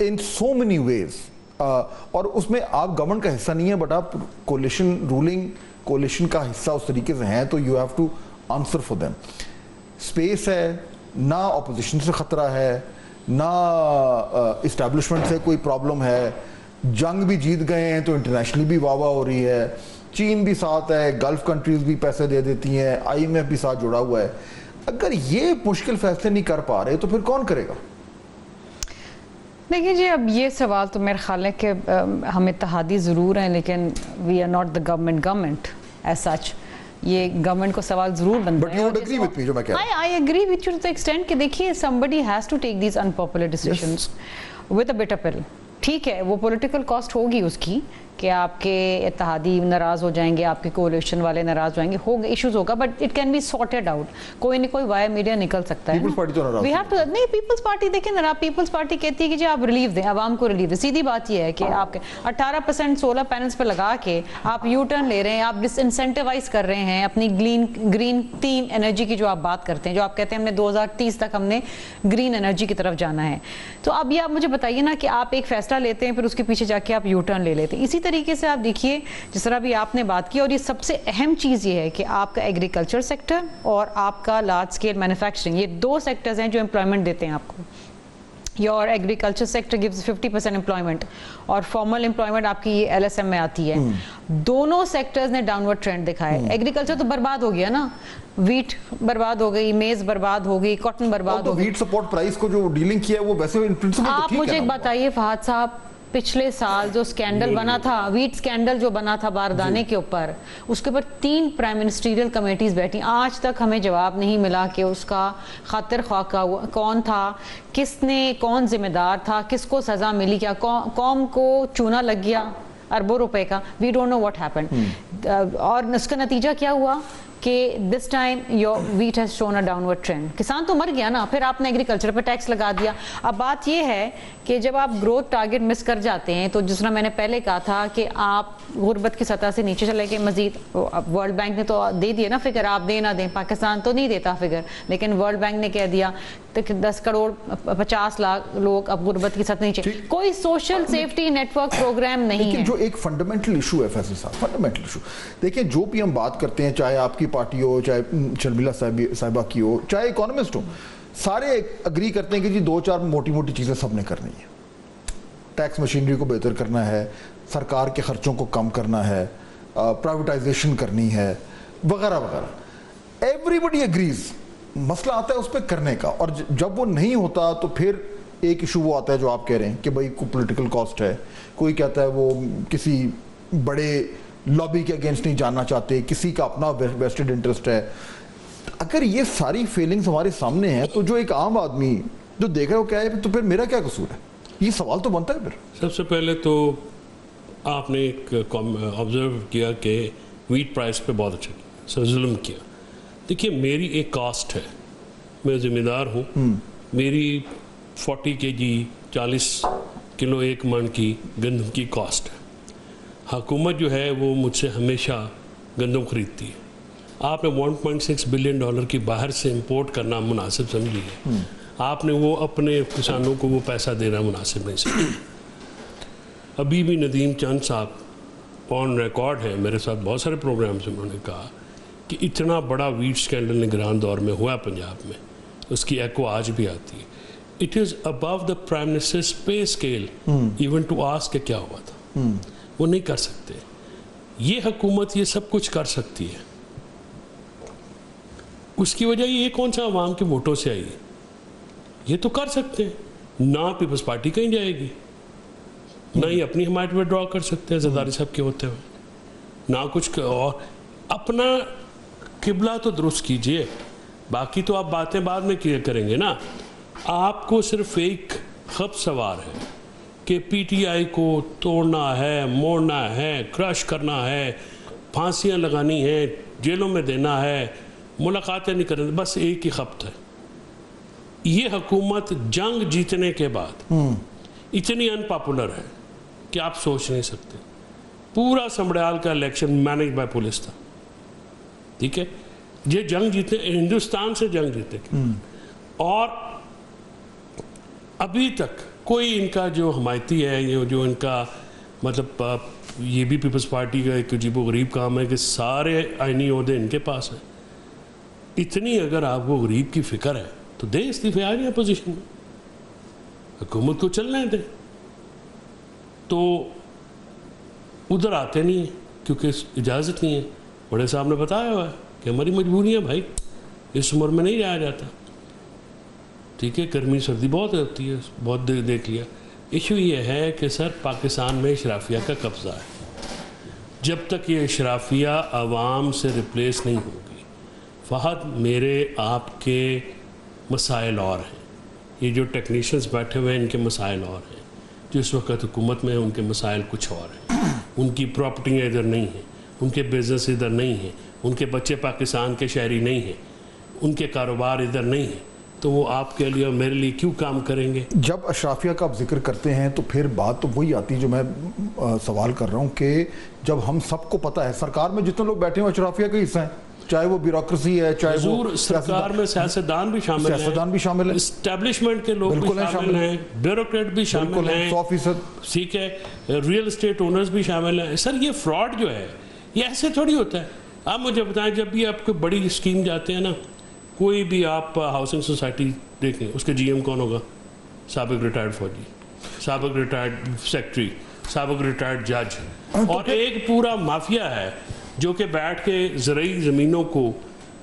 ان سو مینی ویز, اور اس میں آپ گورنمنٹ کا حصہ نہیں ہے بٹ آپ کولیشن رولنگ کولیشن کا حصہ اس طریقے سے ہیں, تو you have to answer for them. Space ہے, نہ اپوزیشن سے خطرہ ہے, نہ اسٹیبلشمنٹ سے کوئی پرابلم ہے, جنگ بھی جیت گئے ہیں تو انٹرنیشنلی بھی واہ واہ ہو رہی ہے, چین بھی ساتھ ہے, گلف کنٹریز بھی پیسے دے دیتی ہیں, آئی ایم ایف بھی ساتھ جڑا ہوا ہے. اگر یہ مشکل فیصلے نہیں کر پا رہے تو پھر کون کرے گا؟ دیکھیں جی, اب یہ سوال تو میرا خیال ہے کہ ہم اتحادی ضرور ہیں, لیکن we are not the government as such. یہ گورنمنٹ کو سوال ضرور بنتا ہے. I agree with you to the extent کہ دیکھیے somebody has to take these unpopular decisions with a bitter pill. ٹھیک ہے, وہ پولیٹیکل کاسٹ ہوگی اس کی, کہ آپ کے اتحادی ناراض ہو جائیں گے, آپ کے کولیشن والے ناراض ہو جائیں گے, ہوگا ایشوز ہوگا, but it can be sorted out. کوئی نہ کوئی وائر میڈیا نکل سکتا ہے. پیپلز پارٹی تو ناراض نہیں, پیپلز پارٹی دیکھیں نا, پیپلز پارٹی کہتی ہے کہ جی آپ ریلیف دیں, عوام کو ریلیف دیں. سیدھی بات یہ ہے کہ آپ کے 18% سولر پینلز پہ لگا کے آپ یو ٹرن لے رہے ہیں, آپ ڈس انسینٹیوائز کر رہے ہیں اپنی گرین کلین انرجی کی جو آپ بات کرتے ہیں, جو آپ کہتے ہیں ہم نے 2030 تک ہم نے گرین انرجی کی طرف جانا ہے. تو اب یہ آپ مجھے بتائیے نا کہ آپ ایک فیصلہ لیتے ہیں پھر اس کے پیچھے جا کے آپ یو ٹرن لے لیتے ہیں. اسی طریقے سے آپ دیکھیے جس طرح بھی آپ نے بات کی, اور یہ سب سے اہم چیز یہ ہے کہ آپ کا ایگریکلچر سیکٹر اور آپ کا لارج اسکیل مینوفیکچرنگ, یہ 2 سیکٹرز ہیں جو امپلائمنٹ دیتے ہیں آپ کو. Your agriculture sector gives 50% employment, اور فارمل امپلائمنٹ آپ کی یہ LSM میں آتی ہے. دونوں سیکٹرز نے ڈاؤن ورڈ ٹرینڈ دکھایا ہے. ایگریکلچر تو برباد ہو گیا نا, ویٹ برباد ہو گئی, میز برباد ہو گئی, کاٹن برباد ہو گئی. ویٹ سپورٹ پرائز کو جو ڈیلنگ کیا ہے وہ ویسے ان پرنسپل تو ٹھیک ہے. آپ مجھے ایک بتائیے فہد صاحب, پچھلے سال جو سکینڈل بنا تھا, ویٹ سکینڈل جو بنا تھا باردانے کے اوپر, اس کے اوپر 3 پرائم منسٹریل کمیٹیز بیٹھی, آج تک ہمیں جواب نہیں ملا کہ اس کا خاطر خواہ کون تھا, کس نے, کون ذمہ دار تھا, کس کو سزا ملی, کیا قوم کو چونا لگ گیا اربوں روپے کا. We don't know what happened. اور اس کا نتیجہ کیا ہوا کہ this time your wheat has shown a downward trend. کسان تو مر گیا نا, پھر آپ نے ایگریکلچر پہ ٹیکس لگا دیا. اب بات یہ ہے کہ جب آپ گروتھ ٹارگٹ مس کر جاتے ہیں, تو جس طرح میں نے پہلے کہا تھا کہ آپ غربت کی سطح سے نیچے چلے گئے مزید. ورلڈ بینک نے تو دے دیا نا فگر, آپ دے نہ دیں, پاکستان تو نہیں دیتا فگر, لیکن ورلڈ بینک نے کہہ دیا 10 کروڑ 50 لاکھ لوگ اب غربت کی سطح نیچے. کوئی social safety net work program نہیں ہے. جو ایک فنڈامنٹل ایشو ہے فیصل صاحب, فنڈامنٹل ایشو دیکھیں, جو بھی ہم بات کرتے ہیں, چاہے آپ کی پارٹی ہو, چاہے شرمیلا صاحبہ کی ہو, چاہے اکانومسٹ ہو, سارے اگری کرتے ہیں کہ جی 2-4 موٹی موٹی چیزیں سب نے کرنی ہے. ٹیکس مشینری کو بہتر کرنا ہے, سرکار کے خرچوں کو کم کرنا ہے, پرائیویٹائزیشن کرنی ہے, وغیرہ وغیرہ. ایوری بڈی اگریز. مسئلہ آتا ہے اس پہ کرنے کا, اور جب وہ نہیں ہوتا تو پھر ایک ایشو وہ آتا ہے جو آپ کہہ رہے ہیں کہ بھائی کوئی پولیٹیکل کاسٹ ہے, کوئی کہتا ہے وہ کسی بڑے لابی کے اگینسٹ نہیں جاننا چاہتے, کسی کا اپنا ویسٹڈ انٹرسٹ ہے. اگر یہ ساری فیلنگز ہمارے سامنے ہیں تو جو ایک عام آدمی جو دیکھ رہا ہے وہ کیا ہے, تو پھر میرا کیا قصور ہے؟ یہ سوال تو بنتا ہے. پھر سب سے پہلے تو آپ نے ایک آبزرو کیا کہ ویٹ پرائز پہ بہت اچھا کیا, سر ظلم کیا. دیکھیے میری ایک کاسٹ ہے, میں ذمہ دار ہوں, میری 40 kg 40 کلو 1 من کی گندم کی کاسٹ ہے. حکومت جو ہے وہ مجھ سے ہمیشہ گندم خریدتی ہے. آپ نے $1.6 بلین کی باہر سے امپورٹ کرنا مناسب سمجھی ہے, آپ نے وہ اپنے کسانوں کو وہ پیسہ دینا مناسب نہیں سمجھا. ابھی بھی ندیم چند صاحب آن ریکارڈ ہے, میرے ساتھ بہت سارے پروگرامز انہوں نے کہا کہ اتنا بڑا ویٹ سکینڈل نگران دور میں ہوا پنجاب میں, اس کی ایکو آج بھی آتی ہے. It is above the prime minister's pay scale even to ask کہ کیا ہوا تھا. وہ نہیں کر سکتے. یہ حکومت یہ سب کچھ کر سکتی ہے. اس کی وجہ یہ کون سا عوام کے ووٹوں سے آئی ہے, یہ تو کر سکتے ہیں. نہ پیپلز پارٹی کہیں جائے گی, نہ ہی اپنی حمایت میں ڈرا کر سکتے ہیں زرداری صاحب کے ہوتے ہوئے, نہ کچھ. اور اپنا قبلہ تو درست کیجئے, باقی تو آپ باتیں بعد میں کیا کریں گے نا. آپ کو صرف ایک خب سوار ہے کہ پی ٹی آئی کو توڑنا ہے, موڑنا ہے, کرش کرنا ہے, پھانسیاں لگانی ہیں, جیلوں میں دینا ہے, ملاقاتیں نہیں کریں, بس ایک ہی خبط ہے. یہ حکومت جنگ جیتنے کے بعد اتنی ان پاپولر ہے کہ آپ سوچ نہیں سکتے. پورا سمبڑیال کا الیکشن مینیج بائی پولیس تھا, ٹھیک ہے. یہ جنگ جیتے, ہندوستان سے جنگ جیتے, اور ابھی تک کوئی ان کا جو حمایتی ہے, یہ جو ان کا مطلب, یہ بھی پیپلز پارٹی کا ایک عجیب و غریب کام ہے کہ سارے آئینی عہدے ان کے پاس ہیں. اتنی اگر آپ کو غریب کی فکر ہے تو دے استعفے, آ رہی اپوزیشن میں, حکومت کو چلنے دیں. تو ادھر آتے نہیں ہیں کیونکہ اجازت نہیں ہے. بڑے صاحب نے بتایا ہوا ہے کہ ہماری مجبوریاں بھائی, اس عمر میں نہیں جایا جاتا, ٹھیک ہے. گرمی سردی بہت ہوتی ہے, بہت دیکھ لیا. ایشو یہ ہے کہ سر پاکستان میں اشرافیہ کا قبضہ ہے. جب تک یہ اشرافیہ عوام سے ریپلیس نہیں ہوگی, فہد میرے آپ کے مسائل اور ہیں, یہ جو ٹیکنیشینز بیٹھے ہوئے ہیں ان کے مسائل اور ہیں, جو اس وقت حکومت میں ہیں ان کے مسائل کچھ اور ہیں. ان کی پراپرٹیاں ادھر نہیں ہیں, ان کے بزنس ادھر نہیں ہیں, ان کے بچے پاکستان کے شہری نہیں ہیں, ان کے کاروبار ادھر نہیں ہیں, تو وہ آپ کے لیے اور میرے لیے کیوں کام کریں گے؟ جب اشرافیہ کا آپ ذکر کرتے ہیں تو پھر بات تو وہی آتی جو میں سوال کر رہا ہوں کہ جب ہم سب کو پتہ ہے سرکار میں جتنے لوگ بیٹھے ہیں اشرافیہ کا حصہ ہیں, چاہے وہ بیوروکریسی ہے, چاہے وہ سرکار میں سیاستدان بھی شامل ہیں, اسٹیبلشمنٹ کے لوگ بھی شامل ہیں, بیوروکریٹ بھی شامل ہیں, 100%, ٹھیک ہے, ریئل اسٹیٹ اونرز بھی شامل ہیں. سر یہ فراڈ جو ہے یہ ایسے تھوڑی ہوتا ہے. آپ مجھے بتائیں, جب بھی آپ کوئی بڑی اسکیم جاتے ہیں نا, کوئی بھی آپ ہاؤسنگ سوسائٹی دیکھیں, اس کے جی ایم کون ہوگا؟ سابق ریٹائرڈ فوجی, سابق ریٹائرڈ سیکٹری, سابق ریٹائرڈ جج, اور ایک پورا مافیا ہے جو کہ بیٹھ کے زرعی زمینوں کو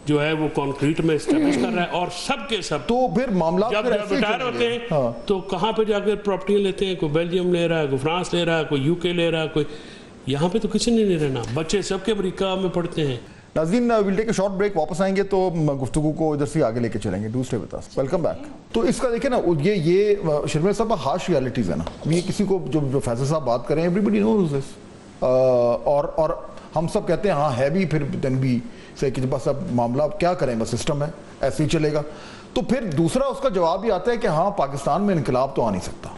جو ہے وہ کانکریٹ میں اسٹیبلش کر رہا ہے, اور سب کے سب تو پھر معاملات جب ریٹائر ہوتے ہیں تو کہاں پہ جا کے پراپرٹیاں لیتے ہیں؟ کوئی بیلجیم لے رہا ہے, کوئی فرانس لے رہا ہے, کوئی یو کے لے رہا ہے, کوئی یہاں پہ تو کسی نے نہیں رہنا. بچے سب کے امریکہ میں پڑھتے ہیں. ناظرین we'll take a short break, واپس آئیں گے تو گفتگو کو ادھر سے آگے لے کے چلیں گے. Do stay with us. Welcome back. تو اس کا دیکھیں نا, یہ شرمیلا صاحب ہارش ریالٹیز ہے نا. یہ کسی کو جو فیصل صاحب بات کریں, ایوری بڈی نوز دس, اور ہم سب کہتے ہیں ہاں ہے بھی, پھر دن بھی سے کہ بس اب معاملہ کیا کریں, بس سسٹم ہے ایسے ہی چلے گا. تو پھر دوسرا اس کا جواب یہ آتا ہے کہ ہاں پاکستان میں انقلاب تو آ نہیں سکتا,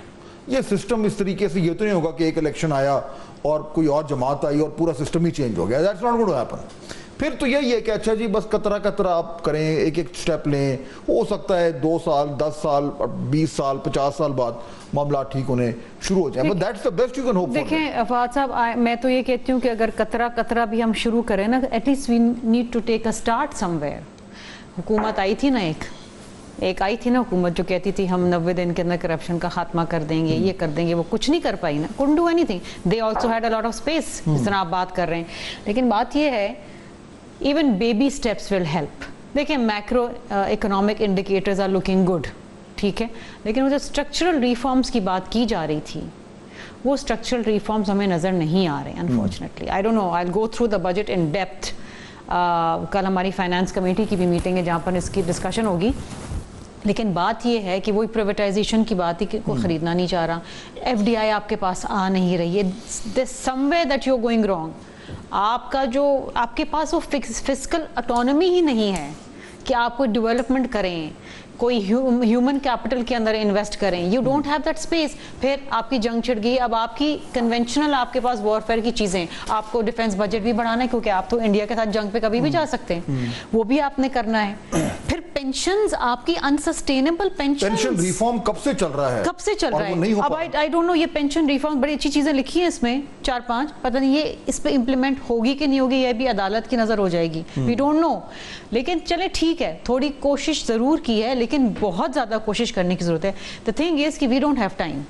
یہ سسٹم اس طریقے سے, یہ تو نہیں ہوگا کہ ایک الیکشن آیا اور کوئی اور جماعت آئی اور پورا سسٹم ہی چینج ہو گیا. That's not going to happen. پھر تو یہی ہے کہ اچھا جی بس قطرہ قطرہ آپ کریں, ایک ایک سٹیپ لیں, ہو سکتا ہے 2 سال 10 سال 20 سال 50 سال بعد معاملات ٹھیک ہونے شروع ہو جائیں. But that's the best you can hope for. دیکھیں فہد صاحب, میں تو یہ کہتی ہوں کہ اگر قطرہ قطرہ بھی ہم شروع کریں نا, at least we need to take a start somewhere. حکومت آئی تھی نا, ایک آئی تھی نا حکومت جو کہتی تھی ہم 90 دن کے اندر کرپشن کا خاتمہ کر دیں گے, یہ کر دیں گے, وہ کچھ نہیں کر پائی نا, couldn't do anything. They also had a lot of space, جس طرح آپ بات کر رہے ہیں. لیکن بات یہ ہے even baby steps will help. دیکھیں macroeconomic indicators are looking good, ٹھیک ہے, لیکن وہ جو اسٹرکچرل ریفارمس کی بات کی جا رہی تھی, وہ اسٹرکچرل ریفارمس ہمیں نظر نہیں آ رہے ہیں unfortunately. I don't know, I will go through the budget in depth. کل ہماری فائنانس کمیٹی کی بھی میٹنگ ہے جہاں پر اس کی ڈسکشن ہوگی. لیکن بات یہ ہے کہ وہی پرائیویٹائزیشن کی بات ہی کہ کوئی خریدنا نہیں چاہ رہا, ایف ڈی آئی آپ کے پاس آ نہیں رہی ہے. there's somewhere that you're going wrong. آپ کا جو آپ کے پاس وہ فسکل اٹانومی ہی نہیں ہے کہ آپ کوئی ڈیولپمنٹ کریں, کوئی ہیومن کیپٹل کے اندر انویسٹ کریں. You don't have that space. پھر آپ کی جنگ چھڑ گئی. اب آپ کی کنونشنل آپ کے پاس وارفیئر کی چیزیں, آپ کو ڈیفنس بجٹ بھی بڑھانا ہے کیونکہ آپ تو انڈیا کے ساتھ جنگ پہ کبھی بھی جا سکتے ہیں, وہ بھی آپ نے کرنا ہے. پھر پینشنز آپ کی انسسٹینیبل پینشن ریفارم کب سے چل رہا ہے, کب سے چل رہا ہے. اب آئی ڈونٹ نو, یہ پینشن ریفارم بڑی اچھی چیزیں لکھی ہیں اس میں 4-5, پتہ نہیں یہ اس پہ امپلیمنٹ ہوگی کہ نہیں ہوگی, یہ بھی عدالت کی نظر ہو جائے گی, وی ڈونٹ نو. لیکن چلے ٹھیک ہے, تھوڑی کوشش ضرور کی ہے, لیکن بہت زیادہ کوشش کرنے کی ضرورت ہے. دا تھنگ از کہ وی ڈونٹ ہیو ٹائم.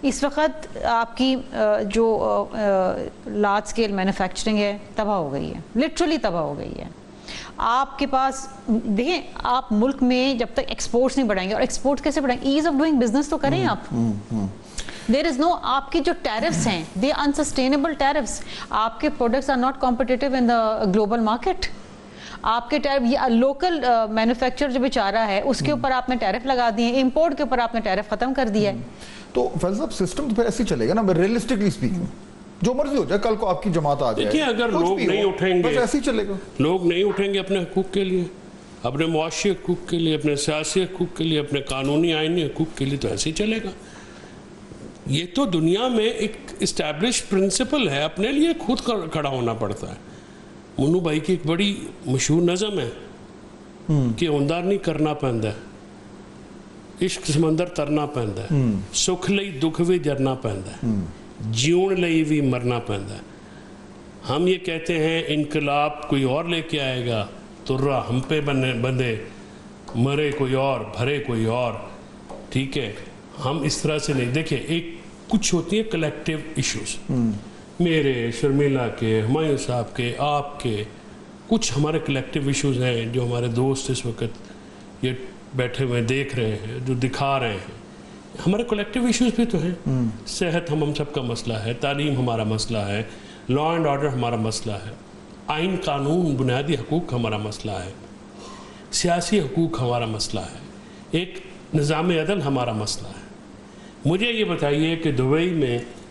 اس وقت آپ کی جو لارج اسکیل مینوفیکچرنگ ہے تباہ ہو گئی ہے, لٹرلی تباہ ہو گئی ہے. آپ کے پاس دیکھیں, آپ ملک میں جب تک ایکسپورٹس نہیں بڑھائیں گے, اور ایکسپورٹ کیسے بڑھائیں گے, ایز آف ڈوئنگ بزنس تو کریں آپ. دیر از نو, آپ کی جو ٹیرفس ہیں دے انسسٹینیبل ٹیرفس. آپ کے products are not competitive in the global market. آپ کے ٹیرف لوکل مینوفیکچر جو بیچارہ ہے اس کے اوپر آپ نے ٹیرف لگا دیے, امپورٹ کے اوپر آپ نے ٹیرف ختم کر دیا ہے. تو فیض صاحب سسٹم تو پھر ایسے ہی چلے گا نا, ریئلسٹکلی اسپیکنگ, جو مرضی ہو جائے, کل کو آپ کی جماعت آ جائے. دیکھیں اگر لوگ نہیں اٹھیں گے, ایسے ہی چلے گا. لوگ نہیں اٹھیں گے اپنے حقوق کے لیے, اپنے معاشی حقوق کے لیے, اپنے سیاسی حقوق کے لیے, اپنے قانونی آئینی حقوق کے لیے, تو ایسے ہی چلے گا. یہ تو دنیا میں ایک اسٹیبلش پرنسپل ہے, اپنے لیے خود کھڑا ہونا پڑتا ہے. منو بھائی کی ایک بڑی مشہور نظم ہے کہ اوندار نہیں کرنا پیندا ہے, عشق سمندر ترنا پیندا ہے, سکھ لئی دکھ بھی جرنا پیندا ہے, جیون لئی بھی مرنا پیندا ہے. ہم یہ کہتے ہیں انقلاب کوئی اور لے کے آئے گا, ترا ہم پہ بندے, مرے کوئی اور بھرے کوئی اور, ٹھیک ہے. ہم اس طرح سے نہیں. دیکھیں ایک کچھ ہوتی ہیں کلیکٹیو ایشوز, میرے, شرمیلا کے, ہمایوں صاحب کے, آپ کے, کچھ ہمارے کلیکٹیو ایشوز ہیں جو ہمارے دوست اس وقت یہ بیٹھے ہوئے دیکھ رہے ہیں, جو دکھا رہے ہیں. ہمارے کلیکٹیو ایشوز بھی تو ہیں. صحت ہم سب کا مسئلہ ہے, تعلیم ہمارا مسئلہ ہے, لا اینڈ آرڈر ہمارا مسئلہ ہے, آئین قانون بنیادی حقوق ہمارا مسئلہ ہے, سیاسی حقوق ہمارا مسئلہ ہے, ایک نظام عدل ہمارا مسئلہ ہے. مجھے یہ بتائیے کہ دبئی میں